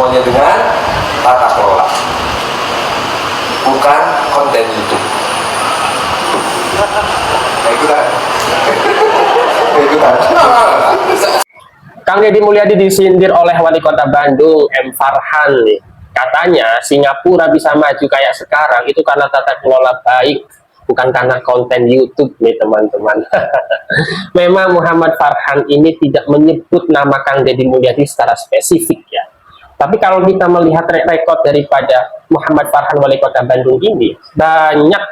semuanya dengan tata kelola, bukan konten YouTube. Ikutan. Kang Deddy Mulyadi disindir oleh Wali Kota Bandung, M. Farhan nih. Katanya Singapura bisa maju kayak sekarang itu karena tata kelola baik, bukan karena konten YouTube nih teman-teman. Memang Muhammad Farhan ini tidak menyebut nama Kang Deddy Mulyadi secara spesifik ya. Tapi kalau kita melihat rekod daripada Muhammad Farhan Wali Kota Bandung ini, banyak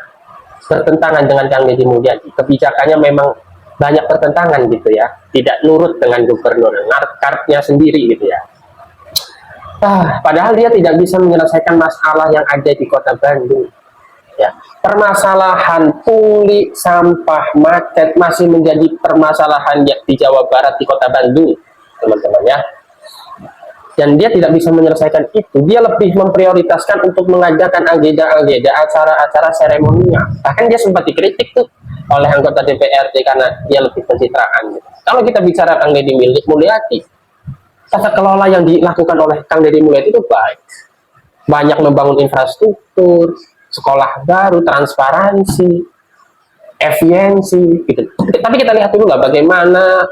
bertentangan dengan Kang Deddy Mulyadi. Kebijakannya memang banyak pertentangan gitu ya, tidak nurut dengan gubernur, kartnya sendiri gitu ya. Padahal dia tidak bisa menyelesaikan masalah yang ada di Kota Bandung ya. Permasalahan pungli, sampah, macet masih menjadi permasalahan di Jawa Barat, di Kota Bandung teman-teman ya. Dan dia tidak bisa menyelesaikan itu. Dia lebih memprioritaskan untuk mengadakan agenda-agenda, acara-acara seremonial. Bahkan dia sempat dikritik tuh oleh anggota DPRD karena dia lebih pencitraan. Kalau kita bicara Kang Deddy Mulyadi, tata kelola yang dilakukan oleh Kang Deddy Mulyadi itu baik. Banyak membangun infrastruktur, sekolah baru, transparansi, efisiensi gitu. Tapi kita lihat dulu lah bagaimana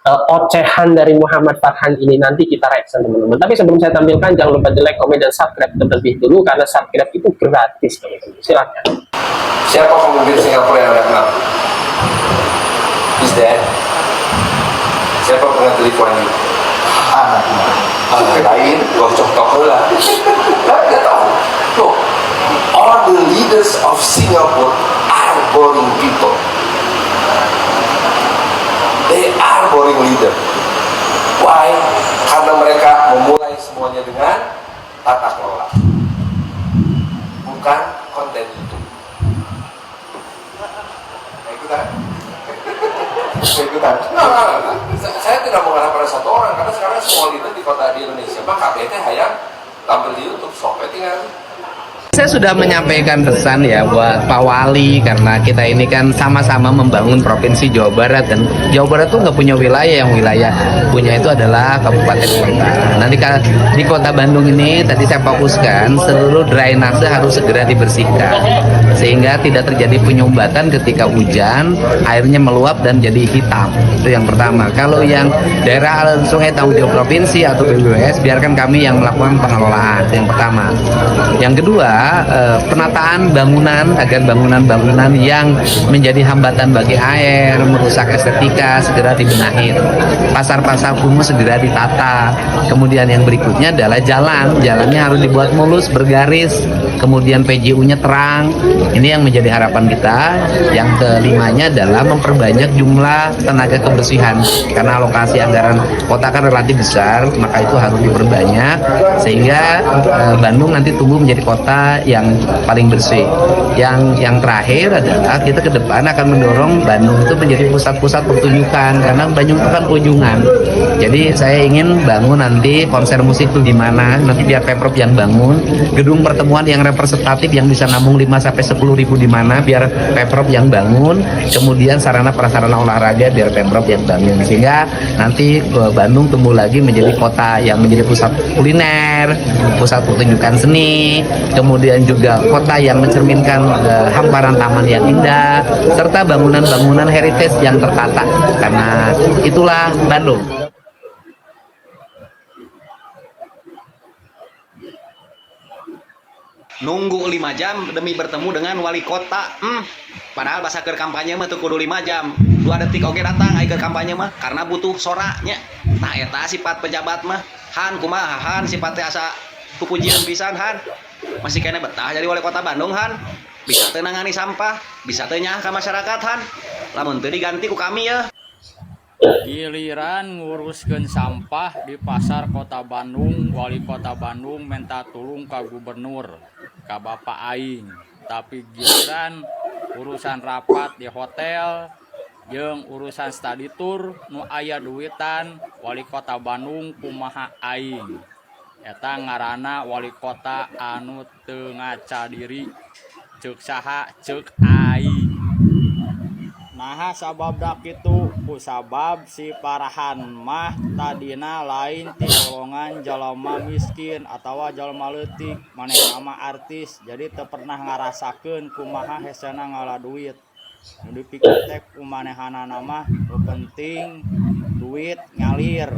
ocehan dari Muhammad Farhan ini, nanti kita reaction teman-teman. Tapi sebelum saya tampilkan, jangan lupa di like, komen, dan subscribe terlebih dulu karena subscribe itu gratis teman-teman. Silakan. Siapa pemimpin Singapura yang Anda kenal? Is that? Siapa pengganti Lee Kuan Yew? Lain, gocok toko lah. Nggak tahu. Loh, all the leaders of Singapore are boring people. They are boring leader. Why? Karena mereka memulai semuanya dengan tata kelola, bukan konten itu. Ikutan. Saya tidak mengarah pada satu orang, karena sekarang semua leader di kota di Indonesia, maka KBT hayang tampil di YouTube, sampai tinggal. Saya sudah menyampaikan pesan ya buat Pak Wali, karena kita ini kan sama-sama membangun Provinsi Jawa Barat, dan Jawa Barat tuh nggak punya wilayah, yang wilayah punya itu adalah kabupaten kota. Nanti di Kota Bandung ini tadi saya fokuskan seluruh drainase harus segera dibersihkan sehingga tidak terjadi penyumbatan ketika hujan, airnya meluap dan jadi hitam. Itu yang pertama. Kalau yang daerah aliran sungai tanggung jawab provinsi atau BWS, biarkan kami yang melakukan pengelolaan. Itu yang pertama. Yang kedua, penataan bangunan agar bangunan-bangunan yang menjadi hambatan bagi air, merusak estetika segera dibenahi. Pasar-pasar kumuh segera ditata. Kemudian yang berikutnya adalah jalannya harus dibuat mulus, bergaris, kemudian PJU-nya terang. Ini yang menjadi harapan kita. Yang kelimanya adalah memperbanyak jumlah tenaga kebersihan, karena alokasi anggaran kota kan relatif besar, maka itu harus diperbanyak sehingga Bandung nanti tumbuh menjadi kota yang paling bersih. Yang terakhir adalah kita ke depan akan mendorong Bandung itu menjadi pusat-pusat pertunjukan, karena Bandung itu kan kunjungan. Jadi saya ingin bangun nanti konser musik itu di mana, nanti biar Pemprov yang bangun, gedung pertemuan yang representatif yang bisa nampung 5-10 ribu di mana, biar Pemprov yang bangun, kemudian sarana prasarana olahraga biar Pemprov yang bangun, sehingga nanti Bandung tumbuh lagi menjadi kota yang menjadi pusat kuliner, pusat pertunjukan seni, kemudian juga kota yang mencerminkan hamparan taman yang indah, serta bangunan-bangunan heritage yang tertata, karena itulah Bandung. Nunggu 5 jam demi bertemu dengan wali kota. Padahal bahasa ke kampanye mah tuh kudu 5 jam. 2 detik oke datang ke kampanye mah karena butuh soranya. Nah eta sifat pejabat mah. Han kumaha Han sifatnya asa pujian pisan Han. Masih kena betah jadi wali kota Bandung Han. Bisa teu nangani sampah, bisa teu nyah ka masyarakat Han. Lamun teu diganti ku kami ya. Giliran nguruskeun sampah di pasar Kota Bandung, wali kota Bandung minta tulung ke gubernur, ke Bapak Aing. Tapi giliran urusan rapat di hotel jeung urusan study tour nu aya duitan, wali kota Bandung kumaha Aing. Eta ngaranna wali kota anu teu ngaca diri, ceuk saha ceuk Aing. Nah sabab dak kitu kusabab si parahan mah tadina lain ti golongan jalma miskin atawa jalma leutik maneh nama artis jadi teu pernah ngarasakeun kumaha hesena ngala duit nu dipiketek kumanehanana mah nu penting duit ngalir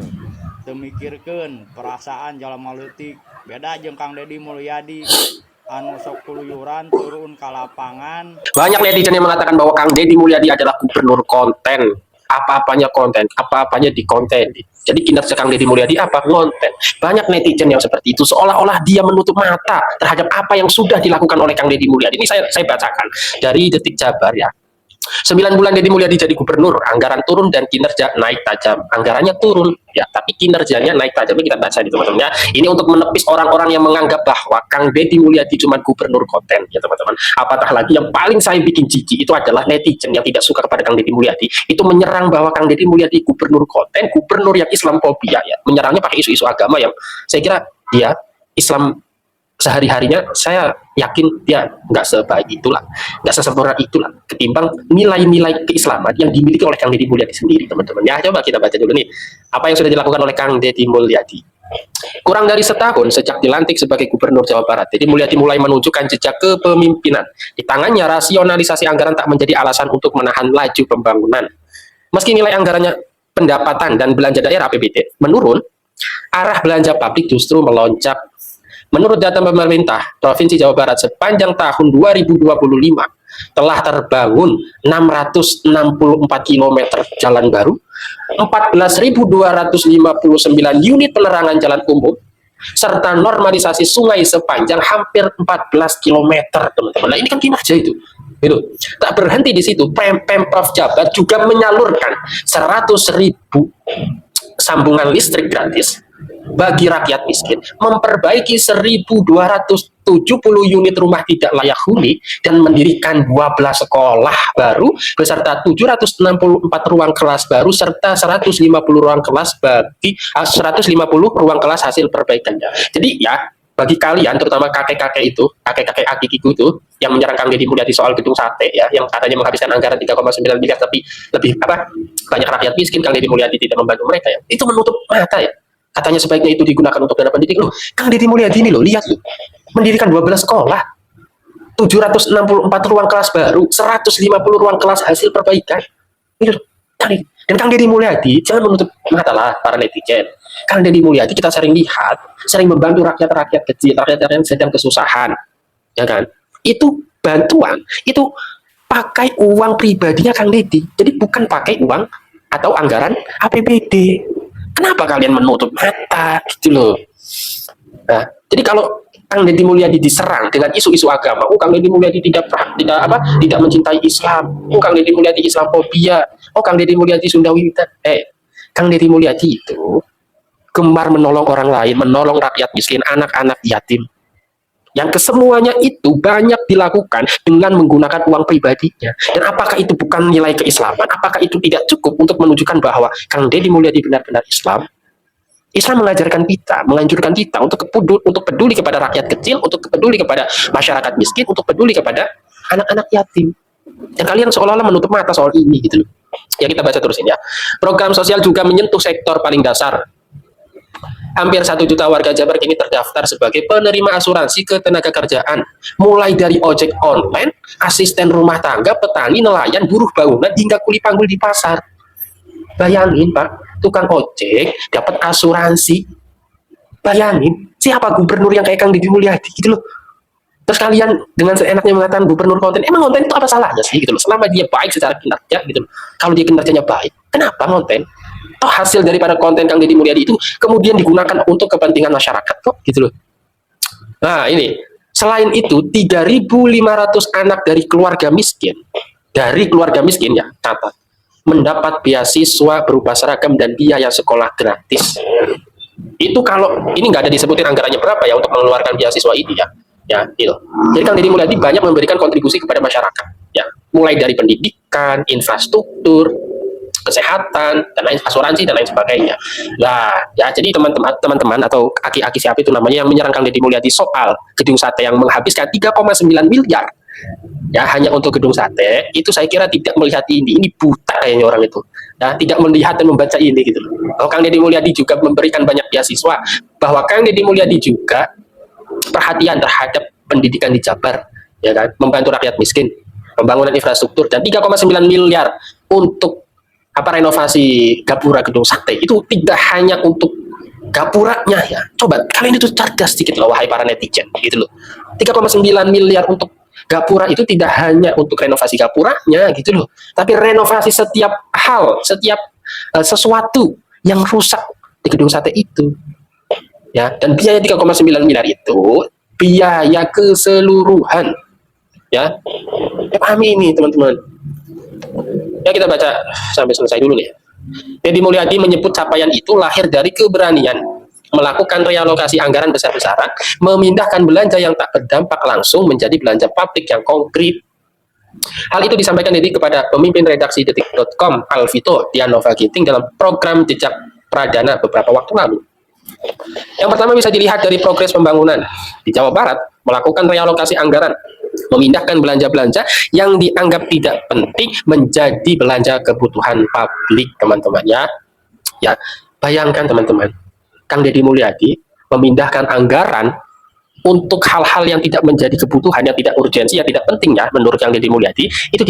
teu mikirkeun perasaan jalma leutik beda jeung Kang Deddy Mulyadi anu sok keluyuran turun ke lapangan. Banyak netizen yang mengatakan bahwa Kang Deddy Mulyadi adalah gubernur konten. Apa-apanya konten, apa-apanya di konten. Jadi kinerja Kang Deddy Mulyadi apa? Konten. Banyak netizen yang seperti itu, seolah-olah dia menutup mata terhadap apa yang sudah dilakukan oleh Kang Deddy Mulyadi. Ini saya bacakan dari Detik Jabar ya. 9 bulan Deddy Mulyadi jadi gubernur, anggaran turun dan kinerja naik tajam. Anggarannya turun, ya, tapi kinerjanya naik tajam. Ini kita baca di teman-teman ya. Ini untuk menepis orang-orang yang menganggap bahwa Kang Deddy Mulyadi cuma gubernur konten, ya teman-teman. Apatah lagi yang paling saya bikin jijik itu adalah netizen yang tidak suka kepada Kang Deddy Mulyadi. Itu menyerang bahwa Kang Deddy Mulyadi gubernur konten, gubernur yang Islamfobia ya. Menyerangnya pakai isu-isu agama yang saya kira dia Islam sehari-harinya saya yakin dia nggak sebaik itulah, nggak sesempurna itulah ketimbang nilai-nilai keislaman yang dimiliki oleh Kang Deddy Mulyadi sendiri, teman-teman. Ya, coba kita baca dulu nih apa yang sudah dilakukan oleh Kang Deddy Mulyadi. Kurang dari setahun sejak dilantik sebagai Gubernur Jawa Barat, Deddy Mulyadi mulai menunjukkan jejak kepemimpinan. Di tangannya, rasionalisasi anggaran tak menjadi alasan untuk menahan laju pembangunan. Meski nilai anggarannya pendapatan dan belanja daerah APBD menurun, arah belanja publik justru melonjak. Menurut data pemerintah Provinsi Jawa Barat sepanjang tahun 2025 telah terbangun 664 km jalan baru, 14.259 unit penerangan jalan umum, serta normalisasi sungai sepanjang hampir 14 km, teman-teman. Nah, ini kan kinerja itu. Tak berhenti di situ, Pemprov Jabar juga menyalurkan 100.000 sambungan listrik gratis bagi rakyat miskin, memperbaiki 1.270 unit rumah tidak layak huni, dan mendirikan 12 sekolah baru beserta 764 ruang kelas baru serta 150 ruang kelas bagi 150 ruang kelas hasil perbaikannya. Jadi ya, bagi kalian terutama kakek-kakek itu, kakek-kakek akikiku itu yang menyerang Kang Deddy Mulyadi soal gedung sate ya, yang katanya menghabiskan anggaran 3,9 miliar tapi lebih banyak rakyat miskin, Kang Deddy Mulyadi tidak membantu mereka ya. Itu menutup mata ya. Katanya sebaiknya itu digunakan untuk dana pendidik. Loh, Kang Deddy Mulyadi ini loh, lihat loh. Mendirikan 12 sekolah, 764 ruang kelas baru, 150 ruang kelas hasil perbaikan. Ini loh, dan Kang Deddy Mulyadi, jangan menutup mata lah para netizen. Kang Deddy Mulyadi kita sering lihat, sering membantu rakyat-rakyat kecil, rakyat-rakyat yang sedang kesusahan. Ya kan? Itu bantuan, itu pakai uang pribadinya Kang Deddy. Jadi bukan pakai uang atau anggaran APBD. Kenapa kalian menutup mata gitu loh? Nah, jadi kalau Kang Deddy Mulyadi diserang dengan isu-isu agama, Kang Deddy Mulyadi tidak mencintai Islam, Kang Deddy Mulyadi Islamfobia, Kang Deddy Mulyadi Sundawiwitan. Kang Deddy Mulyadi itu gemar menolong orang lain, menolong rakyat miskin, anak-anak yatim. Yang kesemuanya itu banyak dilakukan dengan menggunakan uang pribadinya. Dan apakah itu bukan nilai keislaman? Apakah itu tidak cukup untuk menunjukkan bahwa Kang Deddy Mulyadi benar-benar Islam? Islam mengajarkan kita, menganjurkan kita untuk peduli kepada rakyat kecil, untuk peduli kepada masyarakat miskin, untuk peduli kepada anak-anak yatim. Dan kalian seolah-olah menutup mata soal ini gitu loh. Ya, kita baca terus ini ya. Program sosial juga menyentuh sektor paling dasar. Hampir 1 juta warga Jabar kini terdaftar sebagai penerima asuransi ketenagakerjaan, mulai dari ojek online, asisten rumah tangga, petani, nelayan, buruh bangunan, hingga kuli panggul di pasar. Bayangin Pak, tukang ojek dapat asuransi. Bayangin, siapa gubernur yang kayak Kang Deddy Mulyadi gitu loh. Terus kalian dengan seenaknya mengatakan gubernur konten, emang konten itu apa salahnya sih gitu loh, selama dia baik secara kinerja gitu loh. Kalau dia kinerjanya baik, kenapa konten? Toh hasil daripada konten Kang Deddy Mulyadi itu kemudian digunakan untuk kepentingan masyarakat kok gitu loh. Nah ini, selain itu 3.500 anak dari keluarga miskin ya, catat, mendapat beasiswa berupa seragam dan biaya sekolah gratis. Itu kalau ini nggak ada disebutin anggarannya berapa ya untuk mengeluarkan beasiswa ini ya. Ya, itu. Jadi Kang Deddy Mulyadi banyak memberikan kontribusi kepada masyarakat ya, mulai dari pendidikan, infrastruktur, kesehatan, dan lain asuransi dan lain sebagainya. Nah, ya jadi teman-teman atau aki-aki siapa itu namanya yang menyerang Kang Deddy Mulyadi soal gedung sate yang menghabiskan 3,9 miliar ya hanya untuk gedung sate, itu saya kira tidak melihat ini buta kayaknya orang itu. ya, tidak melihat dan membaca ini gitu loh. Bahwa Kang Deddy Mulyadi juga memberikan banyak beasiswa, bahwa Kang Deddy Mulyadi juga perhatian terhadap pendidikan di Jabar, ya kan, membantu rakyat miskin, pembangunan infrastruktur, dan 3,9 miliar untuk renovasi gapura gedung sate. Itu tidak hanya untuk gapuranya ya. Coba kalian itu cerdas sedikit loh wahai para netizen gitu loh. 3,9 miliar untuk gapura itu tidak hanya untuk renovasi gapuranya gitu loh, tapi renovasi setiap hal, setiap sesuatu yang rusak di gedung sate itu. Ya, dan biaya 3,9 miliar itu biaya keseluruhan. Ya. Pahami ini teman-teman. Ya, kita baca sampai selesai dulu nih. Deddy Mulyadi menyebut capaian itu lahir dari keberanian melakukan realokasi anggaran besar-besaran, memindahkan belanja yang tak berdampak langsung menjadi belanja publik yang konkret. Hal itu disampaikan Deddy kepada pemimpin redaksi Detik.com Alvito Dianova Ginting dalam program Jejak Pradana beberapa waktu lalu. Yang pertama bisa dilihat dari progres pembangunan di Jawa Barat, melakukan realokasi anggaran, memindahkan belanja-belanja yang dianggap tidak penting menjadi belanja kebutuhan publik, teman-teman ya. Ya, bayangkan teman-teman, Kang Deddy Mulyadi memindahkan anggaran untuk hal-hal yang tidak menjadi kebutuhan, yang tidak urgensi, yang tidak penting ya, menurut Kang Deddy Mulyadi, itu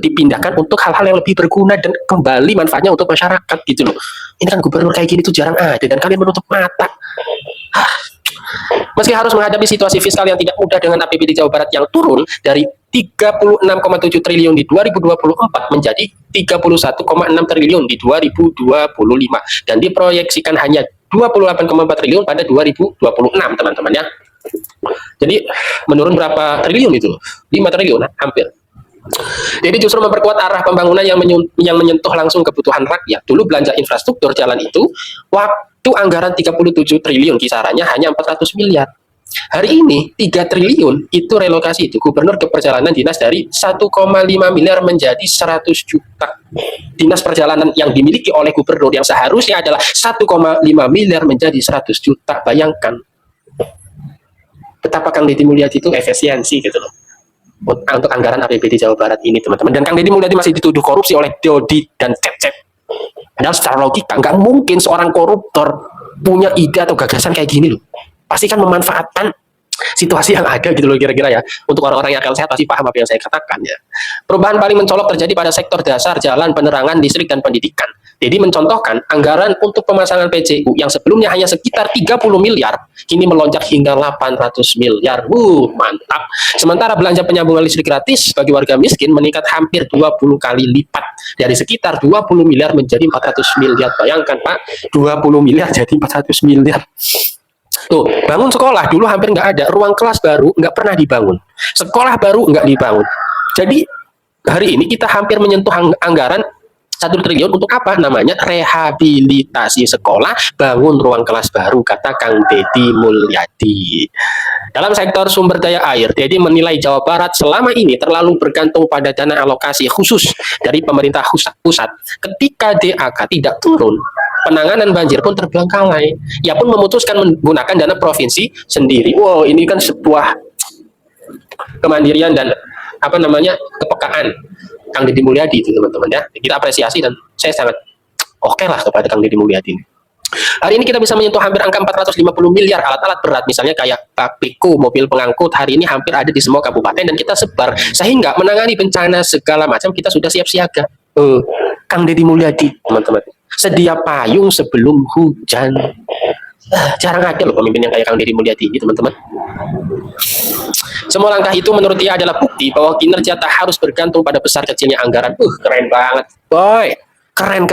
dipindahkan untuk hal-hal yang lebih berguna dan kembali manfaatnya untuk masyarakat gitu loh. Ini kan gubernur kayak gini tuh jarang ada, dan kalian menutup mata. Meski harus menghadapi situasi fiskal yang tidak mudah dengan APBD Jawa Barat yang turun dari 36,7 triliun di 2024 menjadi 31,6 triliun di 2025 dan diproyeksikan hanya 28,4 triliun pada 2026, teman-teman ya. Jadi menurun berapa triliun itu? 5 triliun hampir. Jadi justru memperkuat arah pembangunan yang menyentuh langsung kebutuhan rakyat. Dulu belanja infrastruktur jalan itu waktu anggaran 37 triliun kisarannya hanya 400 miliar. Hari ini 3 triliun itu relokasi itu gubernur ke perjalanan dinas dari 1,5 miliar menjadi 100 juta. Dinas perjalanan yang dimiliki oleh gubernur yang seharusnya adalah 1,5 miliar menjadi 100 juta. Bayangkan betapa Kang Deddy Mulyadi itu efisiensi gitu loh untuk anggaran APBD Jawa Barat ini, teman-teman. Dan Kang Deddy Mulyadi masih dituduh korupsi oleh Dodi dan Cecep. Padahal secara logika nggak mungkin seorang koruptor punya ide atau gagasan kayak gini loh. Pasti kan memanfaatkan situasi yang ada gitu loh kira-kira ya. Untuk orang-orang yang akal sehat pasti paham apa yang saya katakan ya. Perubahan paling mencolok terjadi pada sektor dasar, jalan, penerangan, listrik, dan pendidikan. Jadi mencontohkan anggaran untuk pemasangan PJU yang sebelumnya hanya sekitar 30 miliar, kini melonjak hingga 800 miliar. Mantap. Sementara belanja penyambungan listrik gratis bagi warga miskin meningkat hampir 20 kali lipat. Dari sekitar 20 miliar menjadi 400 miliar. Bayangkan Pak, 20 miliar jadi 400 miliar. Tuh, bangun sekolah dulu hampir nggak ada, ruang kelas baru nggak pernah dibangun, sekolah baru nggak dibangun. Jadi hari ini kita hampir menyentuh anggaran 1 triliun untuk apa? Namanya rehabilitasi sekolah, bangun ruang kelas baru, kata Kang Deddy Mulyadi. Dalam sektor sumber daya air, Deddy menilai Jawa Barat selama ini terlalu bergantung pada dana alokasi khusus dari pemerintah pusat. Ketika DAK tidak turun, penanganan banjir pun terbengkalai. Ia pun memutuskan menggunakan dana provinsi sendiri. Wow, ini kan sebuah kemandirian dan kepekaan Kang Deddy Mulyadi itu, teman-teman ya. Kita apresiasi dan saya sangat oke lah kepada Kang Deddy Mulyadi. Hari ini kita bisa menyentuh hampir angka 450 miliar alat-alat berat, misalnya kayak Beko, mobil pengangkut, hari ini hampir ada di semua kabupaten dan kita sebar, sehingga menangani bencana segala macam kita sudah siap siaga. Kang Deddy Mulyadi, teman-teman, sedia payung sebelum hujan. Jarang ada loh pemimpin yang kayak Kang Deddy Mulyadi ini, teman-teman. Semua langkah itu menurut dia adalah bukti bahwa kinerja tak harus bergantung pada besar kecilnya anggaran. Keren banget, boy. Keren.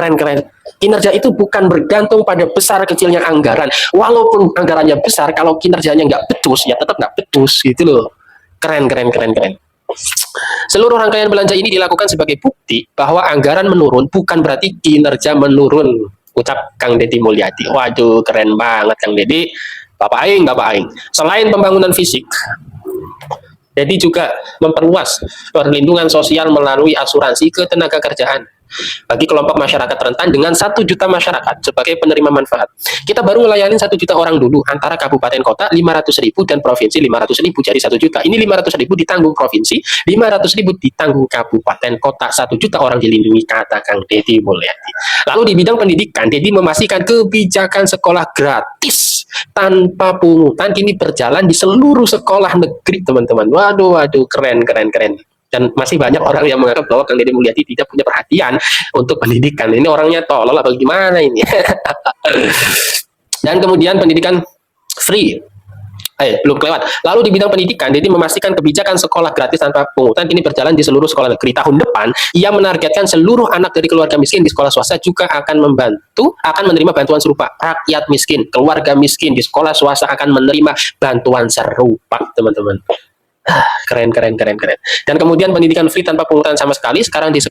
Kinerja itu bukan bergantung pada besar kecilnya anggaran. Walaupun anggarannya besar, kalau kinerjanya nggak becus, ya tetap nggak becus gitu loh. Keren. Seluruh rangkaian belanja ini dilakukan sebagai bukti bahwa anggaran menurun bukan berarti kinerja menurun. Ucap Kang Deddy Mulyadi. Waduh, keren banget Kang Deddy. Bapak Aing. Selain pembangunan fisik, Deddy juga memperluas perlindungan sosial melalui asuransi ketenagakerjaan. bagi kelompok masyarakat rentan dengan 1 juta masyarakat sebagai penerima manfaat. Kita baru ngelayanin 1 juta orang dulu, antara kabupaten kota 500.000 dan provinsi 500.000, jadi 1 juta. Ini 500.000 ditanggung provinsi, 500.000 ditanggung kabupaten kota, 1 juta orang dilindungi, kata Kang Deddy Mulyadi. Lalu di bidang pendidikan, Deddy memastikan kebijakan sekolah gratis tanpa pungutan kini berjalan di seluruh sekolah negeri, teman-teman. Waduh, keren. Dan masih banyak orang yang menganggap bahwa Kang Deddy Mulyadi tidak punya perhatian untuk pendidikan. Ini orangnya tolol apa gimana ini? Dan kemudian pendidikan free. Belum kelewat. Lalu di bidang pendidikan, Deddy memastikan kebijakan sekolah gratis tanpa pungutan kini berjalan di seluruh sekolah negeri. Tahun depan, ia menargetkan seluruh anak dari keluarga miskin di sekolah swasta juga akan menerima bantuan serupa. Rakyat miskin, keluarga miskin di sekolah swasta akan menerima bantuan serupa, teman-teman. Keren. Dan kemudian pendidikan free tanpa pungutan sama sekali sekarang di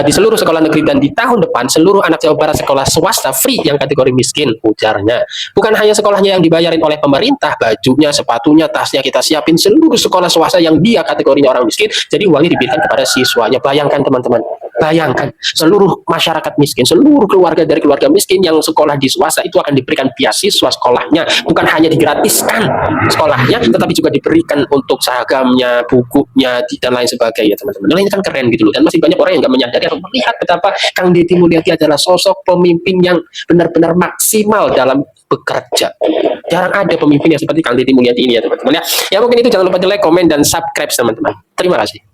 seluruh sekolah negeri, dan di tahun depan seluruh anak Jawa Barat sekolah swasta free yang kategori miskin, ujarnya. Bukan hanya sekolahnya yang dibayarin oleh pemerintah, bajunya, sepatunya, tasnya kita siapin, seluruh sekolah swasta yang dia kategorinya orang miskin, jadi uangnya diberikan kepada siswanya. Bayangkan teman-teman, bayangkan seluruh masyarakat miskin, seluruh keluarga dari keluarga miskin yang sekolah di swasta itu akan diberikan beasiswa sekolahnya, bukan hanya digratiskan sekolahnya, tetapi juga diberikan untuk seragamnya, bukunya, dan lain sebagainya, teman-teman. Nah, ini kan keren gitu loh, dan masih banyak orang yang nggak menyadari atau melihat betapa Kang Deddy Mulyadi adalah sosok pemimpin yang benar-benar maksimal dalam bekerja. Jarang ada pemimpin yang seperti Kang Deddy Mulyadi ini ya, teman-teman ya. Ya mungkin itu, jangan lupa di like, komen, dan subscribe, teman-teman. Terima kasih.